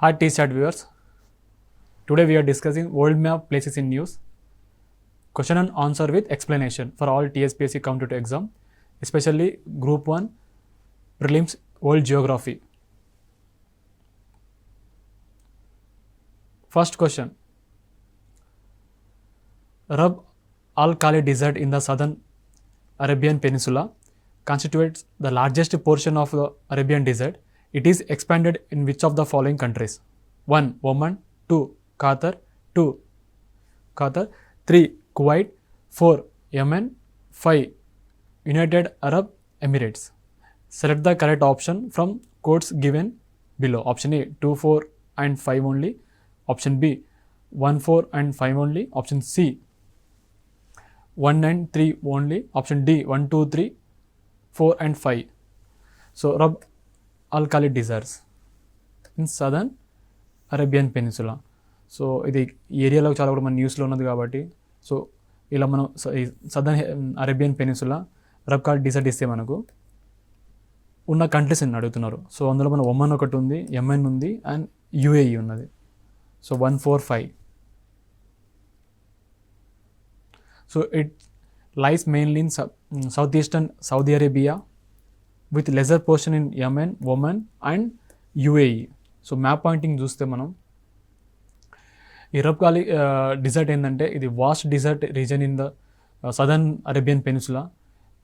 Hi TSAT viewers. Today we are discussing world map places in news. Question and answer with explanation for all TSPSC competitive exam, especially Group 1 Prelims World Geography. First question. 𝗵-𝗚𝗚 Desert in the southern Arabian Peninsula constitutes the largest portion of the Arabian Desert. It is expanded in which of the following countries? 1. Oman, 2. Qatar, 2. Qatar, 3. Kuwait, 4. Yemen, 5. United Arab Emirates. Select the correct option from quotes given below. Option A 2, 4 and 5 only. Option B 1, 4 and 5 only. Option C 1 and 3 only. Option D 1, 2, 3, 4 and 5. So 𝗵-𝗚𝗚 deserts in southern Arabian Peninsula. So ఇది ఈ ఏరియాలో చాలా కూడా మన న్యూస్లో ఉన్నది కాబట్టి so ఇలా మనం సదర్న్ అరేబియన్ పెనిన్సులా 𝗵-𝗚𝗚 డిజర్ట్ ఇస్తే మనకు ఉన్న కంట్రీస్ అని అడుగుతున్నారు. సో అందులో మన ఒమన్ ఒకటి ఉంది, యెమెన్ ఉంది అండ్ యుఏఈ ఉన్నది. So 1, 4, 5. So it lies mainly in south eastern Saudi Arabia with lesser portion in Yemen, Oman and UAE. So map pointing చూస్తే మనం ఈ 𝗵-𝗚𝗚 డిజర్ట్ ఏంటంటే ఇది vast desert region in the southern Arabian peninsula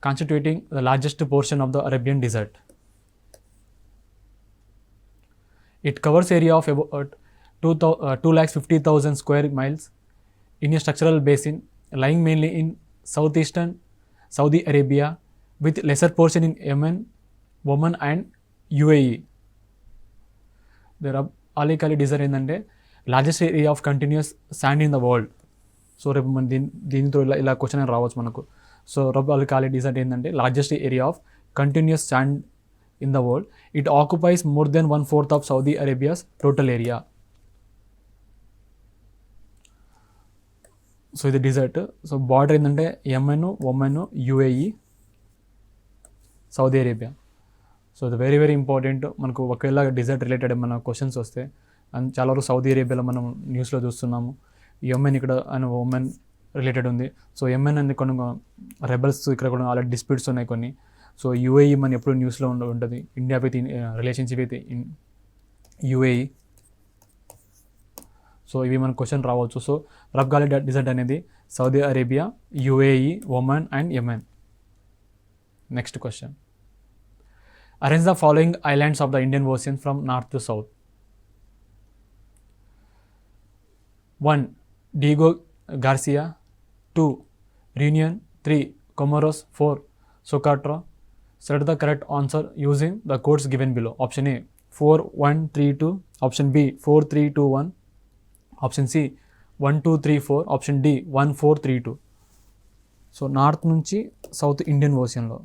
constituting the largest portion of the Arabian desert. It covers area of about 250,000 square miles in a structural basin lying mainly in southeastern Saudi Arabia with lesser portion in Yemen, Oman and UAE. The 𝗵-𝗚𝗚 desert ఏంటంటే largest area of continuous sand in the world. So రేపు మన దీనితో ఇలా question అని రావచ్చు మనకు. So 𝗵-𝗚𝗚 desert ఏంటంటే largest area of continuous sand in the world. It occupies more than 1/4 of Saudi Arabia's total area. So ఇది డిజర్ట్. సో బార్డర్ ఏంటంటే Yemen, Oman, UAE, Saudi Arabia. So ఇది వెరీ వెరీ ఇంపార్టెంట్. మనకు ఒకవేళ desert related మన questions వస్తే and చాలా వరకు Saudi అరేబియాలో మనం న్యూస్లో చూస్తున్నాము. యెమెన్ ఇక్కడ అండ్ ఒమన్ రిలేటెడ్ ఉంది. సో యెమెన్ అనేది కొన్ని రెబల్స్ ఇక్కడ కూడా ఆల్రెడీ డిస్ప్యూట్స్ ఉన్నాయి కొన్ని. సో యుఏఈ మన ఎప్పుడు న్యూస్లో ఉంటుంది. India with relationship with UAE. So ఇవి మన క్వశ్చన్ రావచ్చు. సో 𝗵-𝗚𝗚 డిజర్ట్ అనేది Saudi Arabia, UAE, Oman and Yemen. Next question. Arrange the following islands of the Indian Ocean from north to south. 1. 𝗂𝗽𝗱, 2. Reunion, 3. Comoros, 4. Socotra. Select the correct answer using the codes given below. Option A 4, 1, 3, 2. Option B 4, 3, 2, 1. Option C 1, 2, 3, 4. Option D 1, 4, 3, 2. So north నుంచి south Indian ఓషన్లో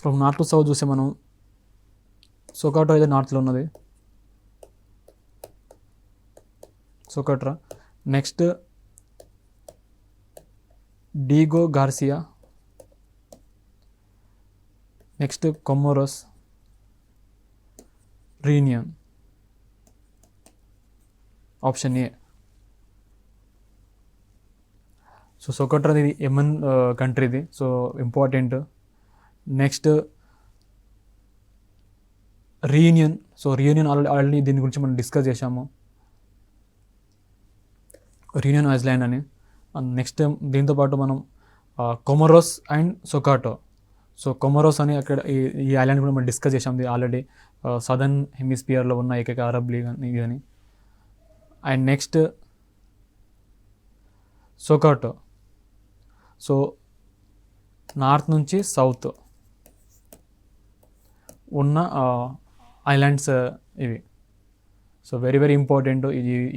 from north to south చూస్తే మనం Socotra అయితే నార్త్లో ఉన్నది. Socotra. Next 𝗂𝗽𝗱. Next Comoros, Reunion. Option A. So Socotra ఇది Yemen కంట్రీది. So important. Next Reunion. So Reunion already దీని గురించి మనం డిస్కస్ చేశాము, రీయూనియన్ ఐలాండ్ అని. నెక్స్ట్ దీంతోపాటు మనం కొమోరోస్ అండ్ సోకాటో. సో కొమోరోస్ అని అక్కడ ఈ ఐలాండ్ కూడా మనం డిస్కస్ చేసాం ఆల్రెడీ. సదర్న్ హెమిస్ఫియర్లో ఉన్న ఏకైక అరబ్ లీగ్ ఇది అని. And next Socotra. So north నుంచి సౌత్ ఉన్న ఐలాండ్స్ ఇవి. So very very important.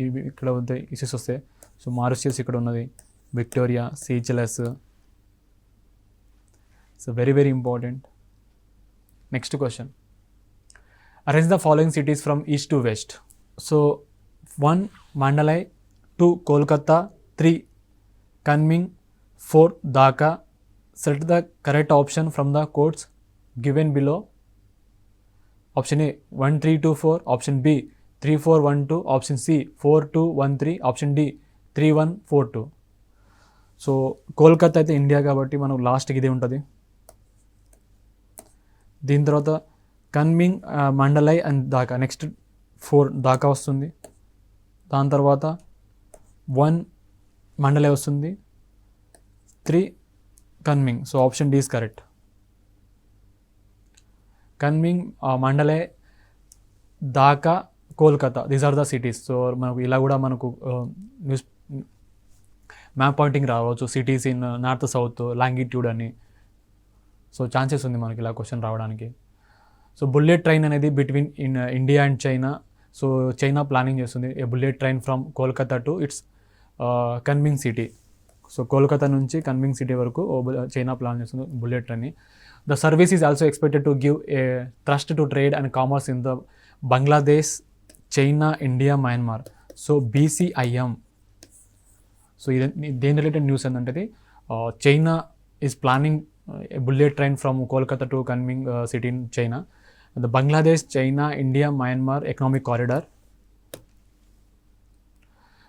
ఇవి ఇక్కడ వద్ద ఇష్యూస్ వస్తాయి. సో మారిషియస్ ఇక్కడ ఉన్నది, Victoria, Seychelles. So very very important. Next question. Arrange the following cities from east to west. So 1. Mandalay, 2. Kolkata, 3. Kunming, 4. Dhaka. Select the correct option from the quotes given below. Option A 1324, option B 3412, option C 4213, option D 3142. So Kolkata అయితే India కాబట్టి మనకు లాస్ట్కి ఇదే ఉంటుంది. దీని తర్వాత Kunming, Mandalay and Dhaka, next 4 Dhaka వస్తుంది. దాని తర్వాత 1 మండలై వస్తుంది, 3 Kunming. So option D is correct. Kunming, Mandalay, Dhaka, Kolkata, these are the cities. So మనకు ఇలా కూడా మనకు న్యూస్ మ్యాప్ పాయింటింగ్ రావచ్చు, cities in north south longitude అని. సో ఛాన్సెస్ ఉంది మనకి ఇలా క్వశ్చన్ రావడానికి. సో బుల్లెట్ ట్రైన్ అనేది between India and China. So China planning చేస్తుంది a bullet train from Kolkata to its Kunming city. So Kolkata నుంచి కన్మింగ్ సిటీ వరకు చైనా ప్లాన్ చేస్తుంది బుల్లెట్ ట్రైన్ని. The service is also expected to give a thrust to trade and commerce in the Bangladesh, China, India, Myanmar. So BCIM. So ఇది దేని related news ఏంటంటే China is planning a bullet train from Kolkata to Kunming city in China. The Bangladesh, China, India, Myanmar economic corridor.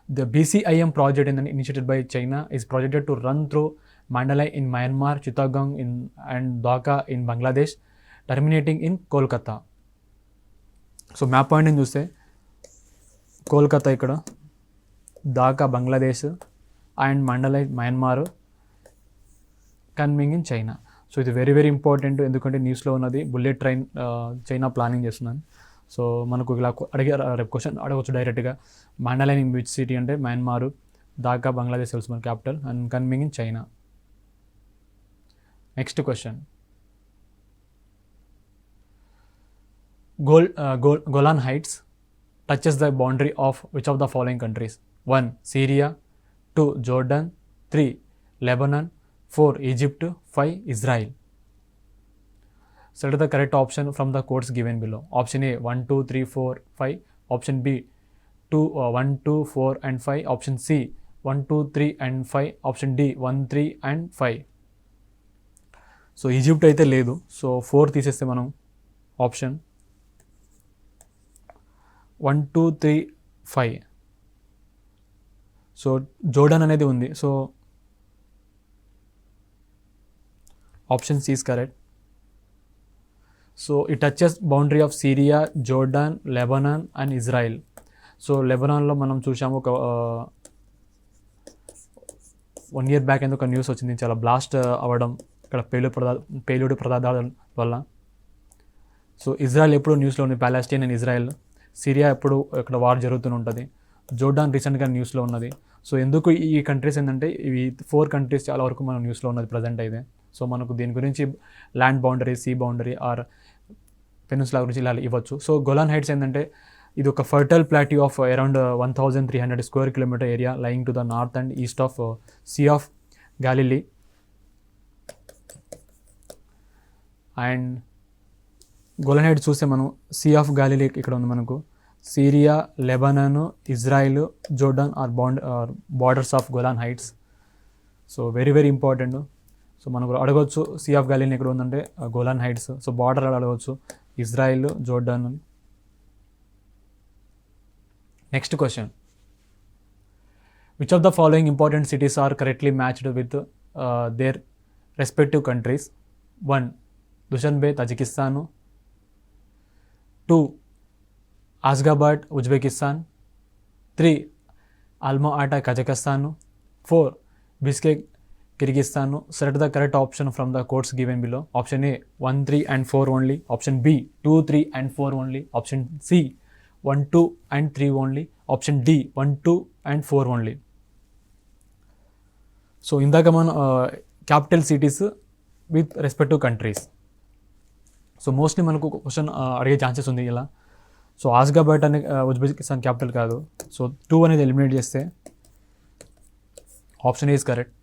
The BCIM project initiated by China is projected to run through Mandalay in Myanmar, Chittagong and Dhaka in Bangladesh, terminating in Kolkata. So map point in చూస్తే కోల్కతా ఇక్కడ, Dhaka Bangladesh and Mandalay Myanmar, Kunming in China. So ఇది very very important, ఎందుకంటే న్యూస్లో ఉన్నది bullet train China planning చేస్తున్నాను. So మనకు ఇలా రేపు క్వశ్చన్ అడగవచ్చు డైరెక్ట్గా. మండలై ఇన్ విచ్ సిటీ అంటే మయన్మార్, ఢాకా బంగ్లాదేశ్ తెలుసు మన capital, and Kunming in China. Next question, Golan Heights touches the boundary of which of the following countries? 1 Syria, 2 Jordan, 3 Lebanon, 4 Egypt, 5 Israel. Select the correct option from the quotes given below. Option A 1, 2, 3, 4, 5. Option B 1, 2, 4 and 5. Option C 1, 2, 3 and 5. Option D 1, 3 and 5. So Egypt అయితే లేదు, so 4 తీసేస్తే మనం option 1, 2, 3, 5. So Jordan అనేది ఉంది, so option C is correct. So it touches boundary of Syria, Jordan, Lebanon and Israel. So లెబనాన్లో మనం చూసాము ఒక 1 year బ్యాక్ ఎందుకు ఒక న్యూస్ వచ్చింది, చాలా బ్లాస్ట్ అవ్వడం ఇక్కడ పేలుడు పదార్థాల వల్ల. సో ఇజ్రాయెల్ ఎప్పుడు న్యూస్లో ఉంది, పాలెస్టైన్ అండ్ ఇజ్రాయెల్. సిరియా ఎప్పుడు ఇక్కడ వార్ జరుగుతూనే ఉంటుంది. జోర్డాన్ రీసెంట్గా న్యూస్లో ఉన్నది. సో ఎందుకు ఈ కంట్రీస్ ఏంటంటే ఇవి 4 కంట్రీస్ చాలా వరకు మన న్యూస్లో ఉన్నది ప్రజెంట్ అయితే. సో మనకు దీని గురించి land boundary, sea boundary or peninsula గురించి ఇలా ఇవ్వచ్చు. సో గోలాన్ హైట్స్ ఏంటంటే ఇది ఒక fertile plateau of around 1300 square kilometer area lying to the north and east of Sea of Galilee. And Golan Heights చూస్తే మనం సీ ఆఫ్ గ్యాలిలీ ఇక్కడ ఉంది మనకు. Syria, Lebanon, Israel, Jordan are borders of Golan Heights. So very very important. So మనకు అడగవచ్చు Sea of Galilee ఎక్కడ ఉందంటే Golan Heights. So border అడగవచ్చు Israel, Jordan. Next question, which of the following important cities are correctly matched with their respective countries? 1 Dushanbe, Tajikistan. 2 Ashgabat, Uzbekistan. 3 Alma Ata, Kazakhstan. 4 Bishkek, Kyrgyzstan. Select the correct option from the quotes given below. Option A 1, 3 and 4 only. Option B 2, 3 and 4 only. Option C 1, 2 and 3 only. Option D 1, 2 and 4 only. So ఇందాక మన capital cities with respective countries. So mostly మనకు question అడిగే chances ఉంది ఇలా. So ఆస్గాబాద్ అనే Uzbekistan capital కాదు. So 2 అనేది eliminate చేస్తే option A is correct.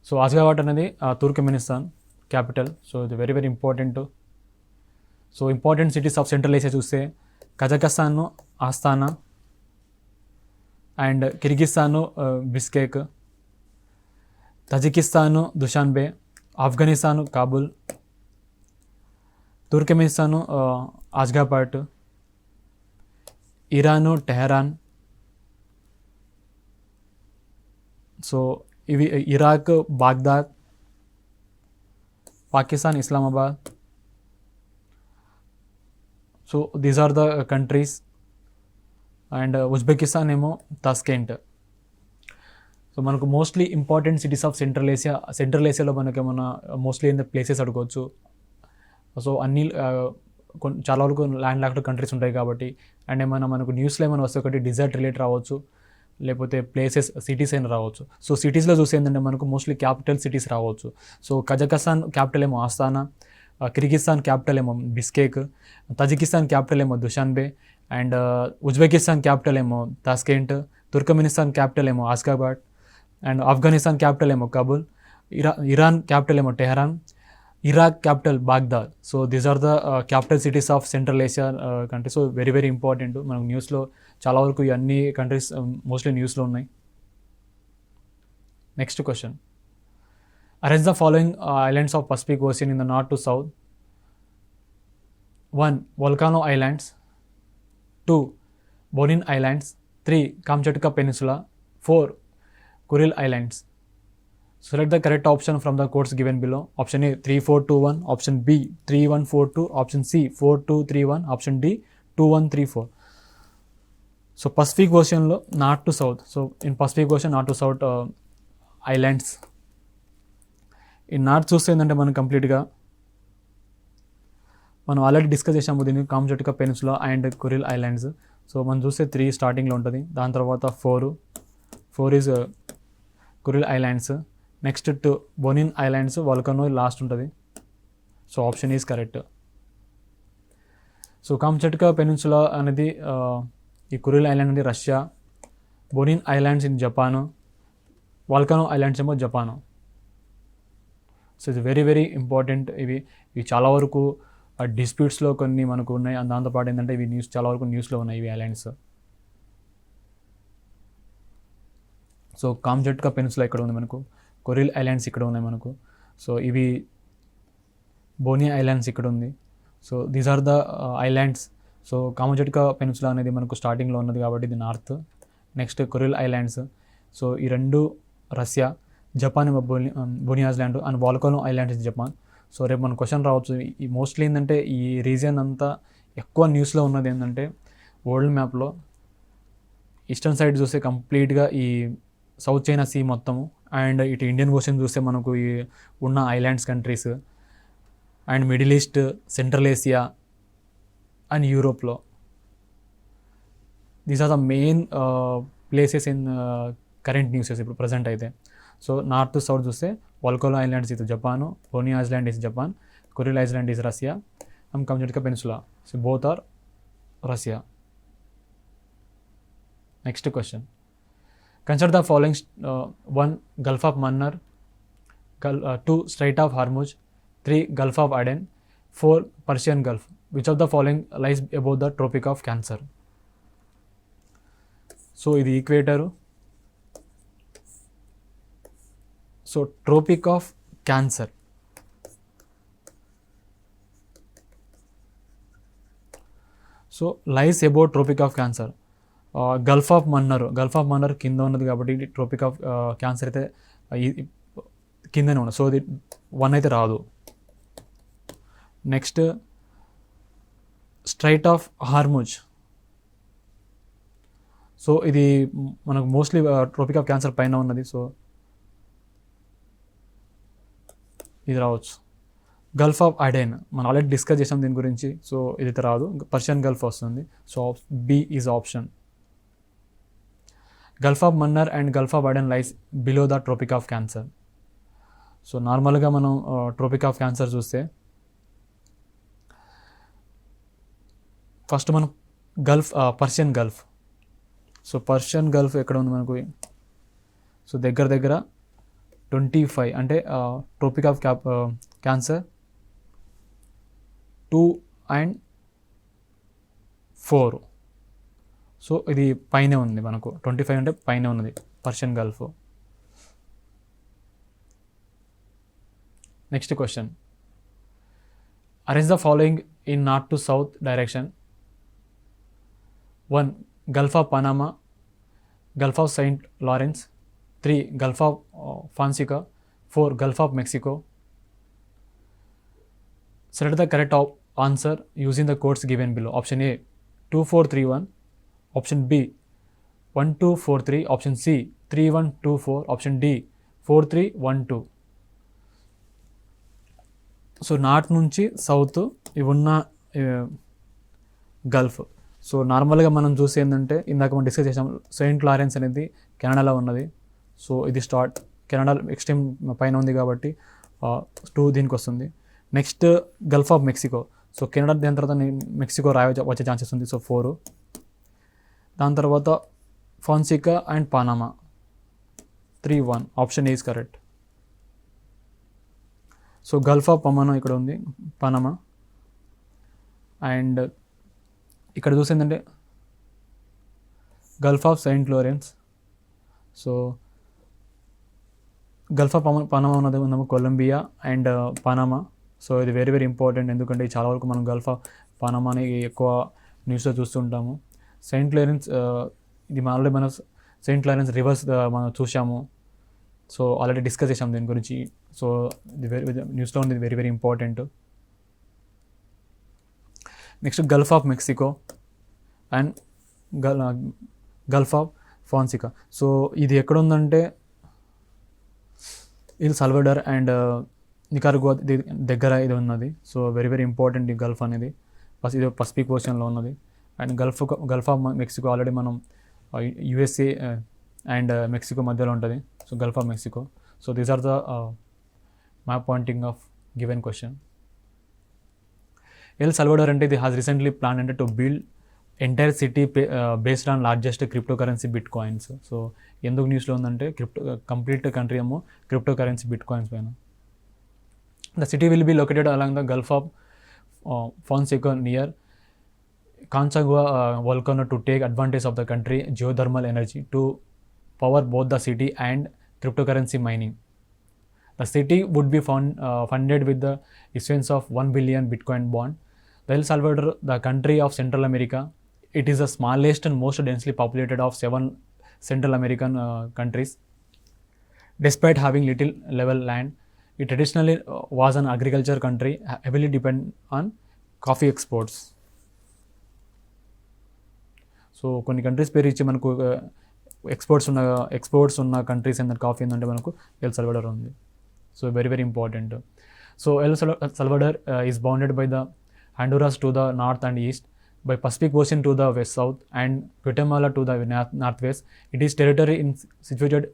So Ashgabat అనేది తుర్కమెనిస్తాన్ క్యాపిటల్. సో ఇది very very important. So important cities of central Asia చూస్తే Kazakhstan, Astana. And Kyrgyzstan, Bishkek. Tajikistan, Dushanbe. Afghanistan, Kabul. Turkmenistan Ashgabat, Iran Tehran, so ఇవి Iraq Baghdad, Pakistan Islamabad. So these are the countries. And Uzbekistan ఏమో Tashkent. So మనకు mostly important cities of Central ఏషియాలో మనకి ఏమన్నా mostly in the places అడగవచ్చు. So అన్ని చాలా వరకు ల్యాండ్ లాక్డ్ కంట్రీస్ ఉంటాయి కాబట్టి. అండ్ ఏమైనా మనకు న్యూస్లో ఏమైనా వస్తే ఒకటి డిజర్ట్ రిలేట్ రావచ్చు, లేకపోతే ప్లేసెస్ సిటీస్ అయినా రావచ్చు. సో సిటీస్లో చూస్తే ఏంటంటే మనకు మోస్ట్లీ క్యాపిటల్ సిటీస్ రావచ్చు. సో కజకస్తాన్ క్యాపిటల్ ఏమో ఆస్తానా, కిర్గిస్తాన్ క్యాపిటల్ ఏమో బిస్కేక్, తజికిస్తాన్ క్యాపిటల్ ఏమో దుషాన్బే, అండ్ ఉజ్బెకిస్తాన్ క్యాపిటల్ ఏమో తాష్కెంట్, తుర్కమెనిస్తాన్ క్యాపిటల్ ఏమో ఆస్గాబాట్, అండ్ ఆఫ్ఘనిస్తాన్ క్యాపిటల్ ఏమో కాబూల్, ఇరాన్ క్యాపిటల్ ఏమో Tehran, Iraq capital Baghdad. So these are the capital cities of central Asia countries. So very very important. మనకు న్యూస్లో చాలా వరకు ఈ అన్ని కంట్రీస్ మోస్ట్లీ న్యూస్లో ఉన్నాయి. Next question, arrange the following islands of Pacific ocean in the north to south. 1. Volcano Islands, 2. Bonin Islands, 3. Kamchatka Peninsula, 4. Kuril Islands. Select the correct option from the codes given below. Option A 3421, option B 3142, option C 4231, option D 2134. So Pacific Ocean lo north to south. So in Pacific Ocean north to south islands. In north చూస్తే ఏంటంటే మనం కంప్లీట్గా మనం already discuss చేసాము దీన్ని, Kamchatka Peninsula and Kuril Islands. So మనం చూస్తే 3 స్టార్టింగ్లో ఉంటుంది, దాని తర్వాత 4 is Kuril Islands, next 2 Bonin Islands, Volcano last ఉంటుంది. So option is correct. So Kamchatka Peninsula అనేది ఈ కురిల్ ఐలాండ్ అనేది Russia, Bonin Islands in Japan, Volcano Islands ఏమో జపాను. సో ఇది వెరీ వెరీ ఇంపార్టెంట్. ఇవి చాలా వరకు డిస్ప్యూట్స్లో కొన్ని మనకు ఉన్నాయి. దాంతోపాటు ఏంటంటే ఇవి చాలా వరకు న్యూస్లో ఉన్నాయి ఇవి ఐలాండ్స్. సో కామ్చట్కా పెనిన్సులా ఇక్కడ ఉంది మనకు, కొరిల్ ఐలాండ్స్ ఇక్కడ ఉన్నాయి మనకు. సో ఇవి బోనియా ఐలాండ్స్ ఇక్కడ ఉంది. So these are the islands. So Kamchatka Peninsula అనేది మనకు స్టార్టింగ్లో ఉన్నది కాబట్టి ఇది north. Next Kuril Islands. So ఈ రెండు Russia, Japan Bonin Island and Volcano Islands Japan. So రేపు మన క్వశ్చన్ రావచ్చు. ఈ మోస్ట్లీ ఏంటంటే ఈ రీజియన్ అంతా ఎక్కువ న్యూస్లో ఉన్నది ఏంటంటే వరల్డ్ మ్యాప్లో ఈస్టర్న్ సైడ్ చూస్తే కంప్లీట్గా ఈ సౌత్ చైనా సీ మొత్తము, అండ్ ఇటు ఇండియన్ ఓషన్ చూస్తే మనకు ఈ ఉన్న islands countries, and Middle East, Central Asia and యూరోప్లో. These are the main places in current newses ఇప్పుడు ప్రజెంట్ అయితే. సో నార్త్ టు సౌత్ చూస్తే వల్కనో ఐలాండ్స్ ఇది Japan, Bonin Island is Japan, Kuril Island is Russia, and Kamchatka Peninsula. So both are Russia. Next question, consider the following. 1. Gulf of Mannar, 2. Strait of Hormuz, 3. Gulf of Aden, 4. Persian Gulf. Which of the following lies above the Tropic of Cancer? So ఇది equator. So Tropic of Cancer. So lies about Tropic of Cancer. Gulf of Mannar కింద ఉన్నది కాబట్టి tropic of cancer అయితే కిందనే ఉన్నది. So ఇది 1 అయితే రాదు. Next straight of Hormuz. So ఇది మనకు మోస్ట్లీ ట్రోపిక్ ఆఫ్ క్యాన్సర్ పైన ఉన్నది. సో ఇది రావచ్చు. గల్ఫ్ ఆఫ్ అడెన్ మనం ఆల్రెడీ డిస్కస్ చేసాం దీని గురించి. సో ఇదైతే రాదు, పర్షియన్ గల్ఫ్ వస్తుంది. So B is option. Gulf of Mannar and Gulf of Aden lies below the Tropic of Cancer. So నార్మల్గా మనం ట్రోపిక్ ఆఫ్ క్యాన్సర్ చూస్తే ఫస్ట్ మనం Persian Gulf. So Persian Gulf ఎక్కడ ఉంది మనకు? సో దగ్గర 25 అంటే Tropic of Cancer 2 and 4. So ఇది పైనే ఉంది మనకు, 25 అంటే పైనే ఉన్నది Persian Gulf. Next question, Arrange the following in north to south direction. 1. Gulf of Panama, Gulf of St. Lawrence. 3. Gulf of 𝗂𝗺𝗺𝗃. 4. Gulf of Mexico. Select the correct answer using the codes given below. Option A 2431, option B 1243, option C 3124, option D 4312. So north నుంచి south ఇవి ఉన్న Gulf. So నార్మల్గా మనం చూసి ఏంటంటే ఇందాక మనం discuss చేసాం, సెయింట్ లారెన్స్ అనేది కెనడాలో ఉన్నది. సో ఇది స్టార్ట్ కెనడా ఎక్స్ట్రీమ్ పైన ఉంది కాబట్టి 2 దీనికి వస్తుంది. Next Gulf of Mexico. So Canada దాని తర్వాత మెక్సికో వచ్చే ఛాన్సెస్ ఉంది. సో 4. దాని తర్వాత 𝗂𝗺𝗺𝗃 and Panama 3-1. Option A is correct. So Gulf of Panama ఇక్కడ ఉంది, పనామా. అండ్ ఇక్కడ చూసి ఏంటంటే Gulf of Saint Lawrence. So Gulf of Panama ఉన్నది ఉందాము కొలంబియా అండ్ పనామా. సో ఇది వెరీ వెరీ ఇంపార్టెంట్, ఎందుకంటే చాలా వరకు మనం గల్ఫ్ ఆఫ్ పనామాని ఎక్కువ న్యూస్లో చూస్తుంటాము. సెయింట్ లారెన్స్ ఇది ఆల్రెడీ మనం సెయింట్ లారెన్స్ రివర్స్ మనం చూసాము. సో ఆల్రెడీ డిస్కస్ చేసాం దీని గురించి. సో ఇది న్యూస్లో ఉంది, very very important. Next Gulf of Mexico and Gulf of 𝗂𝗺𝗺𝗃. So ఇది ఎక్కడ ఉందంటే ఎల్ సాల్వడార్ అండ్ నికారాగ్వా దగ్గర ఇది ఉన్నది. సో వెరీ వెరీ ఇంపార్టెంట్ ఈ గల్ఫ్ అనేది. ఇది పసిఫిక్ ఓషన్లో ఉన్నది. And Gulf of Mexico already మనం USA అండ్ మెక్సికో మధ్యలో ఉంటుంది. So Gulf of Mexico. So these are the map pointing of given question. El Salvador అంటే ఇది హాజ్ రీసెంట్లీ ప్లాన్ అంటే to build entire city based on largest cryptocurrency bitcoins. So ఎందుకు న్యూస్లో ఉందంటే complete country ఏమో cryptocurrency bitcoins పైన. The city will be located along the Gulf of 𝗂𝗺𝗺𝗃 near 𝗂𝗺𝗃 volcano to take advantage of the country geothermal energy to power both the city and cryptocurrency mining. The city would be funded with the issuance of 1 billion Bitcoin bond. The El Salvador, the country of Central America, it is the smallest and most densely populated of 7 Central American countries. Despite having little level land, it traditionally was an agriculture country heavily dependent on coffee exports. So కొన్ని countries పేరు ఇచ్చి మనకు exports ఉన్న countries ఏంటంటే coffee ఏంటంటే మనకు El Salvador ఉంది. So very very important. So El Salvador is bounded by the Honduras to the north and east, by Pacific Ocean to the west south, and Guatemala to the northwest. It is territory situated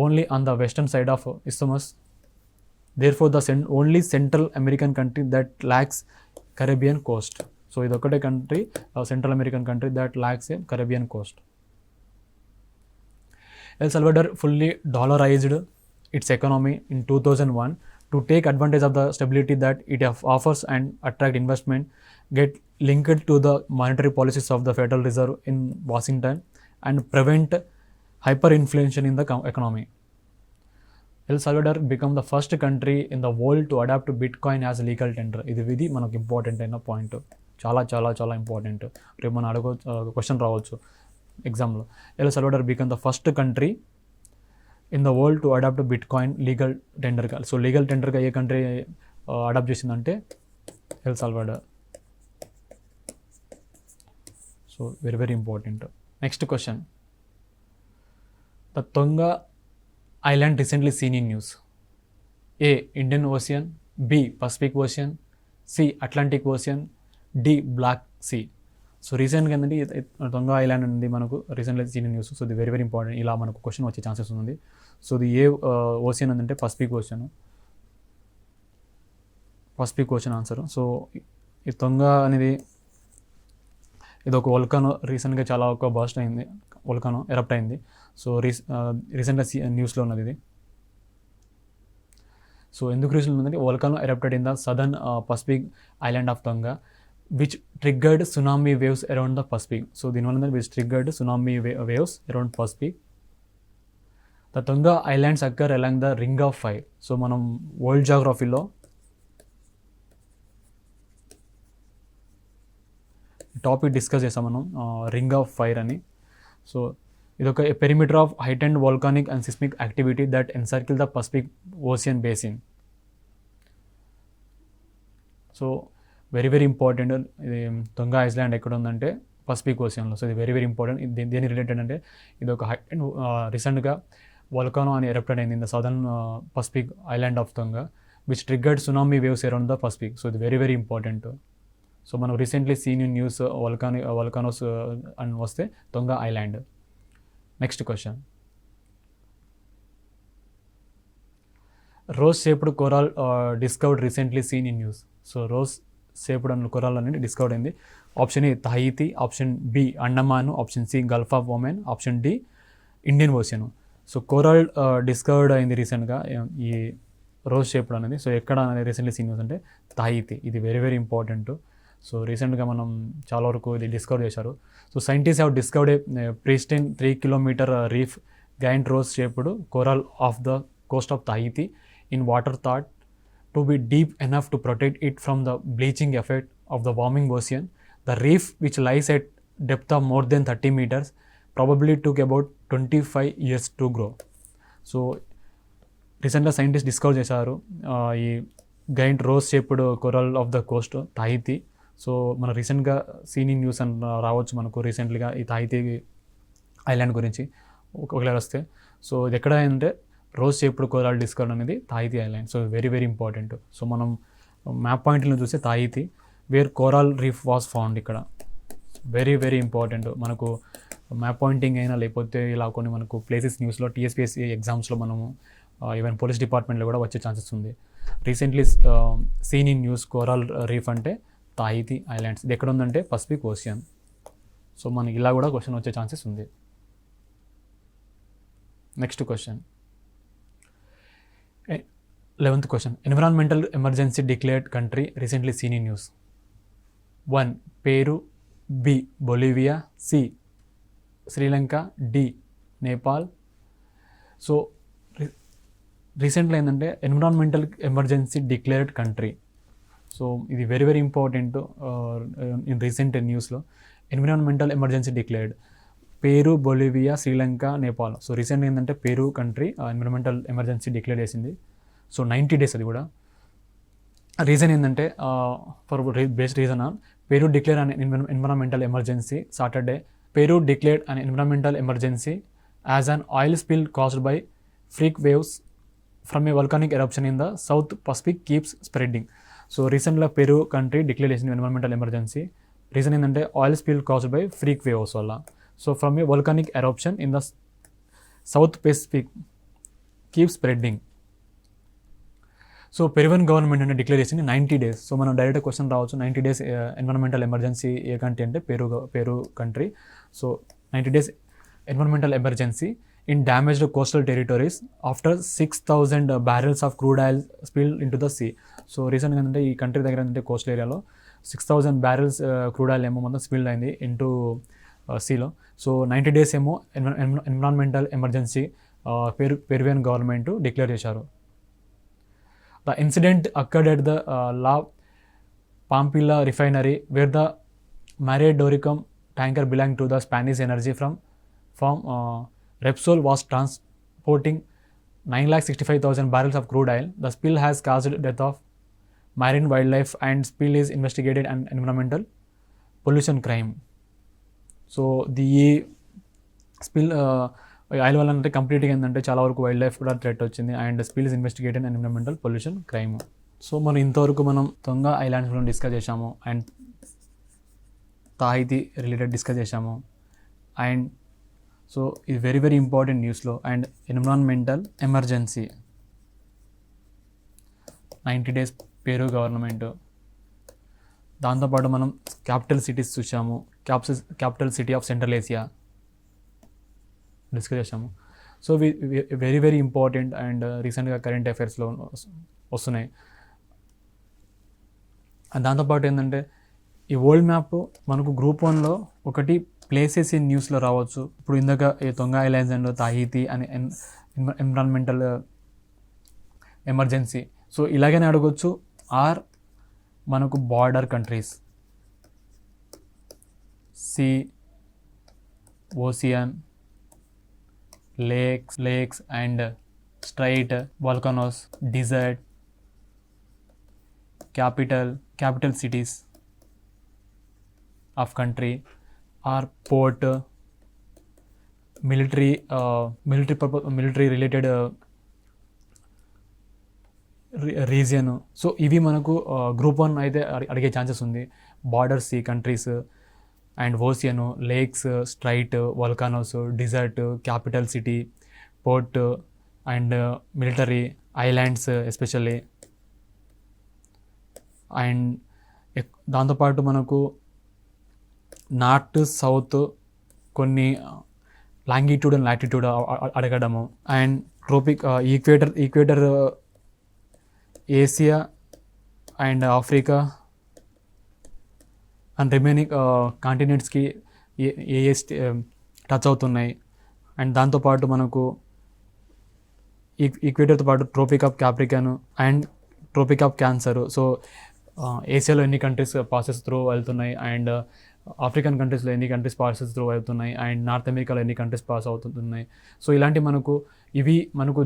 only on the western side of isthmus. Therefore, the only Central American country that lacks Caribbean coast. So, ఇది ఒకటే country central American country that lakhs A Caribbean Coast. El Salvador fully dollarized its economy in 2001 to take advantage of the stability that it offers and attract investment, get linked to the monetary policies of the Federal Reserve in Washington, and prevent hyperinflation in the economy. El Salvador became the first country in the world to adopt Bitcoin as legal tender. ఇది మనకు important అయిన point, చాలా చాలా చాలా important. రేపు మనం question రావచ్చు ఎగ్జామ్లో. El Salvador become the first country in the world to adopt bitcoin legal టెండర్గా. సో లీగల్ టెండర్గా ఏ కంట్రీ అడాప్ట్ చేసిందంటే El Salvador. So very very important. Next question. The Tonga island recently seen in news. A. Indian Ocean, B. Pacific Ocean, C. Atlantic Ocean, D. Black Sea. So రీసెంట్గా ఏంటంటే తొంగా island అనేది మనకు recently seen in news. So ఇది very very important. ఇలా మనకు question వచ్చే ఛాన్సెస్ ఉంది. సో ఇది ఏ ఓషియన్ అంటే Pacific ocean. Pacific ocean answer. So ఈ తొంగా అనేది ఇది ఒక వల్కానో, రీసెంట్గా చాలా ఒక బర్స్ట్ అయింది, వల్కానో ఎరప్ట్ అయింది. సో రీసెంట్గా న్యూస్లో ఉన్నది ఇది. సో ఎందుకు రీజన్ ఉందంటే volcano erupted in the southern Pacific island of Tonga, which triggered tsunami waves around the Pacific. So దీనివల్ల which triggered tsunami waves around Pacific. The Tonga islands occur along the Ring of Fire. So మనం world జాగ్రఫీలో topic discuss చేసాం మనం, Ring of Fire అని. So ఇదొక perimeter of heightened volcanic and seismic activity that encircle the Pacific Ocean basin. So very important. ఇది Tonga island ఎక్కడ ఉందంటే Pacific ఓషియన్లో. So ఇది వెరీ ఇంపార్టెంట్. ఇది దేని రిలేటెడ్ అంటే ఇది ఒక హైటెండ్ రీసెంట్గా వోల్కానో అని ఎరప్టెడ్ అయింది in the southern Pacific island of Tonga which triggered tsunami waves around the Pacific. So ఇది వెరీ ఇంపార్టెంట్. సో మనం recently seen in news volcanoes అని వస్తే Tonga island. Next question, rose shaped coral discovered recently seen in news. So rose shaped అన్న coral అనేది discovered అయింది. Option A Tahiti, option B Andaman, option C Gulf of Oman, option D Indian Ocean. So coral discovered అయింది రీసెంట్గా ఈ rose shaped అనేది. So ఎక్కడ అనేది recently scene news అంటే తహీతి. ఇది వెరీ ఇంపార్టెంట్. సో రీసెంట్గా మనం చాలా వరకు ఇది డిస్కవర్ చేశారు. So scientist have discovered a pristine 3 kilometer reef giant rose shaped coral off the coast of Tahiti in water thought to be deep enough to protect it from the bleaching effect of the warming ocean. The reef, which lies at depth of more than 30 meters, probably took about 25 years to grow. So రీసెంట్గా scientist discover చేశారు ఈ giant rose shaped coral off the coast Tahiti. So మన రీసెంట్గా scene in news అని రావచ్చు మనకు రీసెంట్లీగా ఈ తహీతి island గురించి ఒకవేళ వస్తే. సో ఇది ఎక్కడ అంటే రోజ్ షేప్డ్ కోరల్ డిస్కవర్ అనేది Tahiti island. So very important. So మనం మ్యాప్ పాయింట్లను చూస్తే Tahiti where coral reef was found. ఇక్కడ వెరీ ఇంపార్టెంట్. మనకు మ్యాప్ పాయింటింగ్ అయినా లేకపోతే ఇలా కొన్ని మనకు ప్లేసెస్ న్యూస్లో TSPSC ఎగ్జామ్స్లో మనము ఈవెన్ పోలీస్ డిపార్ట్మెంట్లో కూడా వచ్చే ఛాన్సెస్ ఉంది. Recently seen in news coral reef అంటే తహీతి ఐలాండ్స్. ఇది ఎక్కడ ఉందంటే పసిఫిక్ ఓషియన్. సో మనకి ఇలా కూడా క్వశ్చన్ వచ్చే ఛాన్సెస్ ఉంది. Next question, 11th question, environmental emergency declared country recently seen in news. 1. Peru, B. Bolivia, C. Sri Lanka, D. Nepal. So recently ఏంటంటే environmental emergency declared country. So ఇది very important in recent న్యూస్లో. Environmental emergency declared పేరు, Bolivia, Sri Lanka, Nepal. So recent ఏంటంటే పేరు country environmental emergency declare చేసింది. So 90 days అది కూడా. Reason ఏంటంటే for based reason Peru declare an environmental emergency Saturday. Peru declared an environmental emergency as an oil spill caused by freak waves from a volcanic eruption in the south Pacific keeps spreading. So రీసెంట్గా Peru country declare చేసిన environmental emergency. Reason ఏంటంటే oil spill caused by freak waves వల్ల. So from a volcanic eruption in the south Pacific keep spreading. So Peruvian government అంటే declare చేసింది 90 days. So మనం direct question రావచ్చు, 90 days environmental emergency ఏ country అంటే Peru country. So 90 days environmental emergency in damaged coastal territories after 6,000 barrels of crude oil spill into the see. So రీసెంట్గా ఏంటంటే ఈ country దగ్గర ఏంటంటే కోస్టల్ ఏరియాలో 6,000 barrels క్రూడ్ ఆయిల్ ఏమో మొత్తం స్పిల్ అయింది ఇంటూ సీలో. సో 90 days ఏమో environmental emergency Peruvian government declare చేశారు. The incident occurred at the La Pampilla refinery where the Mare Doricum tanker belonging to the Spanish energy firm Repsol was transporting 965,000 barrels of crude oil. The spill has caused death of marine wildlife and spill is investigated an environmental pollution crime. So the spill oil వల్ల అంటే కంప్లీట్గా ఏంటంటే చాలా వరకు wild life కూడా threat వచ్చింది and spill is investigated and environmental pollution crime. So మనం ఇంతవరకు మనం తొంగా ఐలాండ్స్ గురించి డిస్కస్ చేశాము అండ్ తహీతి రిలేటెడ్ డిస్కస్ చేశాము. అండ్ సో ఇది వెరీ ఇంపార్టెంట్ న్యూస్లో. And environmental emergency 90 days Peru government. దాంతోపాటు మనం క్యాపిటల్ సిటీస్ చూసాము, capital city of central Asia discuss చేసాము. సో వెరీ ఇంపార్టెంట్ అండ్ రీసెంట్గా కరెంట్ అఫైర్స్లో వస్తున్నాయి. దాంతోపాటు ఏంటంటే ఈ వరల్డ్ మ్యాప్ మనకు గ్రూప్ 1లో ఒకటి ప్లేసెస్ ఇన్ న్యూస్లో రావచ్చు. ఇప్పుడు ఇందాక ఈ తొంగా ఐలాండ్స్ అండ్ తహీతి అని ఎన్విరాన్మెంటల్ ఎమర్జెన్సీ. సో ఇలాగనే అడగొచ్చు. ఆర్ మనకు border countries sea, ocean, lakes and strait, volcanoes, desert, capital cities of country, or port, military related region. So ఇవి మనకు గ్రూప్ 1 అయితే అడిగే ఛాన్సెస్ ఉంది. Border sea countries and ocean, lakes, strait, volcanoes, desert, capital city, port and military, islands especially. And దాంతోపాటు మనకు north, south, కొన్ని longitude and latitude అడగడము. And tropic, equator Asia and Africa and remaining కాంటినెంట్స్కి ఏ touch అవుతున్నాయి. And దాంతోపాటు మనకు ఈక్వేటర్తో పాటు Tropic of Capricorn and Tropic of Cancer. So ఏసియాలో ఎన్ని కంట్రీస్ పాసెస్ త్రూ వెళ్తున్నాయి, అండ్ ఆఫ్రికన్ కంట్రీస్లో ఎన్ని కంట్రీస్ పాసెస్ త్రూ వెళ్తున్నాయి, అండ్ నార్త్ అమెరికాలో ఎన్ని కంట్రీస్ పాస్ అవుతున్నాయి. సో ఇలాంటి ఇవి మనకు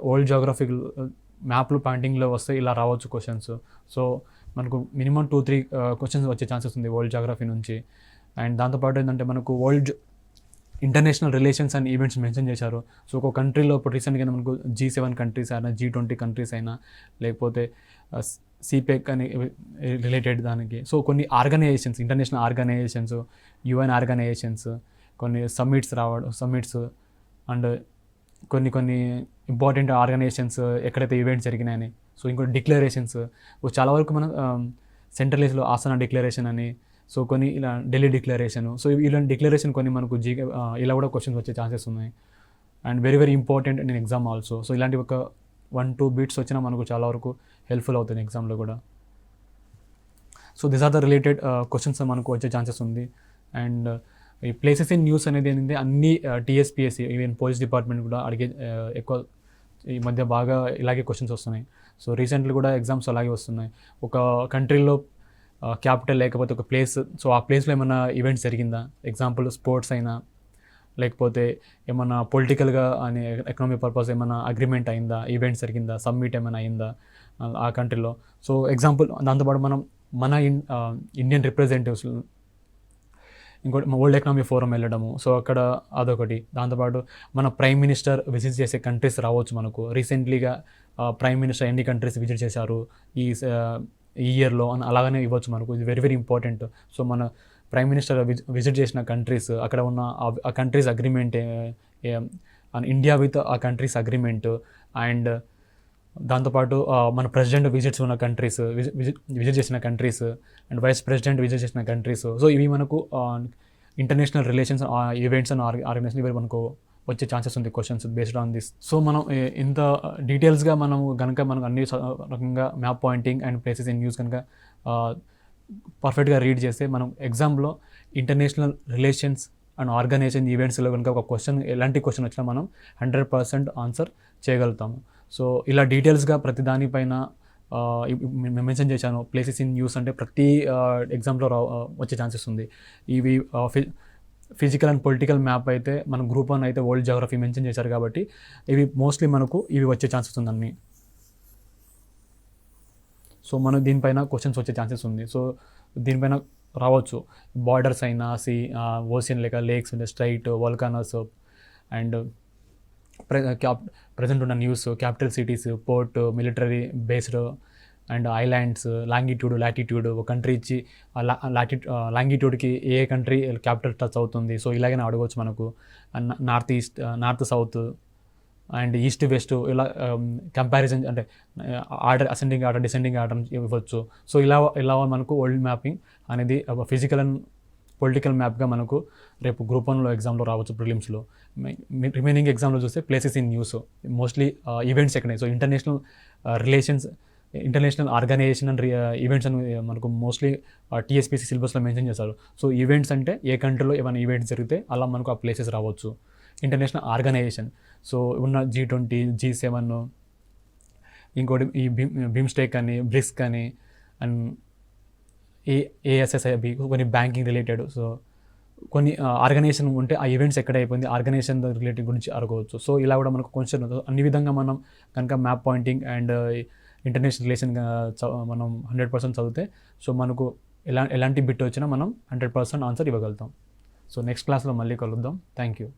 వరల్డ్ జియోగ్రఫిక్ మ్యాప్లు పాయింటింగ్లో వస్తే ఇలా రావచ్చు క్వశ్చన్స్. సో మనకు మినిమం 2-3 క్వశ్చన్స్ వచ్చే ఛాన్సెస్ ఉంది వరల్డ్ జియోగ్రఫీ నుంచి. అండ్ దాంతోపాటు ఏంటంటే మనకు world international relations and events mention చేశారు. సో ఒక కంట్రీలో ఇప్పుడు రీసెంట్గా మనకు G7 కంట్రీస్ అయినా, G20 కంట్రీస్ అయినా, లేకపోతే సిపెక్ అని రిలేటెడ్ దానికి. సో కొన్ని organisations, international organisations, UN organisations, కొన్ని సమ్మిట్స్ అండ్ కొన్ని ఇంపార్టెంట్ ఆర్గనైజేషన్స్ ఎక్కడైతే ఈవెంట్స్ జరిగినాయని. సో ఇంకోటి డిక్లరేషన్స్, చాలా వరకు మనం సెంట్రల్ ఆసన డిక్లరేషన్ అని, సో కొన్ని ఇలా ఢిల్లీ డిక్లరేషన్. సో ఇలాంటి డిక్లరేషన్ కొన్ని మనకు ఇలా కూడా క్వశ్చన్స్ వచ్చే ఛాన్సెస్ ఉన్నాయి. And very important in exam also. So ఇలాంటి ఒక 1-2 బిట్స్ వచ్చినా మనకు చాలా వరకు హెల్ప్ఫుల్ అవుతుంది ఎగ్జామ్లో కూడా. So these are the related questions మనకు వచ్చే ఛాన్సెస్ ఉంది. అండ్ ఈ ప్లేసెస్ ఇన్ న్యూస్ అనేది ఏంటంటే అన్ని TSPSC, ఈవెన్ పోలీస్ డిపార్ట్మెంట్ కూడా అడిగే ఎక్కువ ఈ మధ్య బాగా ఇలాగే క్వశ్చన్స్ వస్తున్నాయి. సో రీసెంట్లీ కూడా ఎగ్జామ్స్ అలాగే వస్తున్నాయి. ఒక కంట్రీలో క్యాపిటల్ లేకపోతే ఒక ప్లేస్, సో ఆ ప్లేస్లో ఏమైనా ఈవెంట్స్ జరిగిందా, ఎగ్జాంపుల్ స్పోర్ట్స్ అయినా, లేకపోతే ఏమన్నా పొలిటికల్గా అని ఎకనామిక్ పర్పస్ ఏమైనా అగ్రిమెంట్ అయిందా, ఈవెంట్స్ జరిగిందా, సమ్మిట్ ఏమైనా అయిందా ఆ కంట్రీలో. సో ఎగ్జాంపుల్ దాంతోపాటు మన ఇండియన్ రిప్రజెంటేటివ్స్ ఇంకోటి వరల్డ్ ఎకనామిక్ ఫోరం వెళ్ళడము. సో అక్కడ అదొకటి. దాంతోపాటు మన ప్రైమ్ మినిస్టర్ విజిట్ చేసే కంట్రీస్ రావచ్చు మనకు. రీసెంట్లీగా ప్రైమ్ మినిస్టర్ ఎన్ని కంట్రీస్ విజిట్ చేశారు ఈ ఇయర్లో అని అలాగనే ఇవ్వచ్చు మనకు. ఇది వెరీ ఇంపార్టెంట్. సో మన ప్రైమ్ మినిస్టర్ విజిట్ చేసిన కంట్రీస్, అక్కడ ఉన్న ఆ కంట్రీస్ అగ్రిమెంట్, ఇండియా విత్ ఆ కంట్రీస్ అగ్రిమెంట్, అండ్ దాంతోపాటు మన ప్రెసిడెంట్ విజిట్స్ ఉన్న కంట్రీస్, విజిట్ చేసిన countries, and vice president visit చేసిన కంట్రీస్. సో ఇవి మనకు international relations events and organisation ఇవి మనకు వచ్చే ఛాన్సెస్ ఉంది questions based on this. So మనం ఇంత డీటెయిల్స్గా మనకు అన్ని రకంగా map pointing and places in news కనుక పర్ఫెక్ట్గా రీడ్ చేస్తే మనం ఎగ్జామ్లో ఇంటర్నేషనల్ రిలేషన్స్ అండ్ ఆర్గనైజేషన్ ఈవెంట్స్లో కనుక ఒక క్వశ్చన్, ఎలాంటి క్వశ్చన్ వచ్చినా మనం 100% ఆన్సర్ చేయగలుగుతాము. సో ఇలా డీటెయిల్స్గా ప్రతి దానిపైన మెన్షన్ చేశాను. ప్లేసెస్ ఇన్ న్యూస్ అంటే ప్రతి ఎగ్జామ్లో వచ్చే ఛాన్సెస్ ఉంది. ఇవి ఫిజికల్ అండ్ పొలిటికల్ మ్యాప్ అయితే మన గ్రూప్ 1 అయితే వరల్డ్ జియోగ్రఫీ మెన్షన్ చేశారు కాబట్టి ఇవి మోస్ట్లీ మనకు ఇవి వచ్చే ఛాన్సెస్ ఉందన్నీ. సో మనం దీనిపైన క్వశ్చన్స్ వచ్చే ఛాన్సెస్ ఉంది. సో దీనిపైన రావచ్చు. బార్డర్స్ అయినా, ocean lakes, strait, volcanoes, and present ఉన్న news, capital cities, port, military based, and islands, longitude, latitude. ఒక కంట్రీ ఇచ్చి లాంగిట్యూడ్కి ఏ కంట్రీ క్యాపిటల్ టచ్ అవుతుంది. సో ఇలాగైనా అడగవచ్చు మనకు. North east, north south, and east west, ఇలా కంపారిజన్ అంటే అసెండింగ్ ఆర్డర్, డిసెండింగ్ ఆర్డర్ ఇవ్వచ్చు. సో ఇలా మనకు వరల్డ్ మ్యాపింగ్ అనేది ఫిజికల్ అండ్ పొలిటికల్ మ్యాప్గా మనకు రేపు గ్రూప్ 1లో ఎగ్జామ్లో రావచ్చు, ప్రిలిమ్స్లో. రిమైనింగ్ ఎగ్జామ్లో చూస్తే places in news, mostly events ఎక్కడై. So international relations, international organization and events అని మనకు మోస్ట్లీ TSPSC సిలబస్లో మెన్షన్ చేస్తారు. సో ఈవెంట్స్ అంటే ఏ కంట్రీలో ఏమైనా ఈవెంట్స్ జరిగితే అలా మనకు ఆ ప్లేసెస్ రావచ్చు. ఇంటర్నేషనల్ ఆర్గనైజేషన్, సో ఉన్న G20, G7, ఇంకోటి ఈ బిమ్స్టెక్ అని, బ్రిక్స్ అని, అండ్ ASSIB కొన్ని బ్యాంకింగ్ రిలేటెడ్. సో కొన్ని ఆర్గనైజేషన్ ఉంటే ఆ ఈవెంట్స్ ఎక్కడ అయిపోయింది, ఆర్గనైజేషన్ రిలేటెడ్ గురించి అడగవచ్చు. సో ఇలా కూడా మనకు క్వశ్చన్ అన్ని విధంగా మనం కనుక map pointing and international relation మనం 100% చదివితే సో మనకు ఎలాంటి బిట్ వచ్చినా మనం 100% ఆన్సర్ ఇవ్వగలుగుతాం. సో నెక్స్ట్ క్లాస్లో మళ్ళీ కలుద్దాం. Thank you.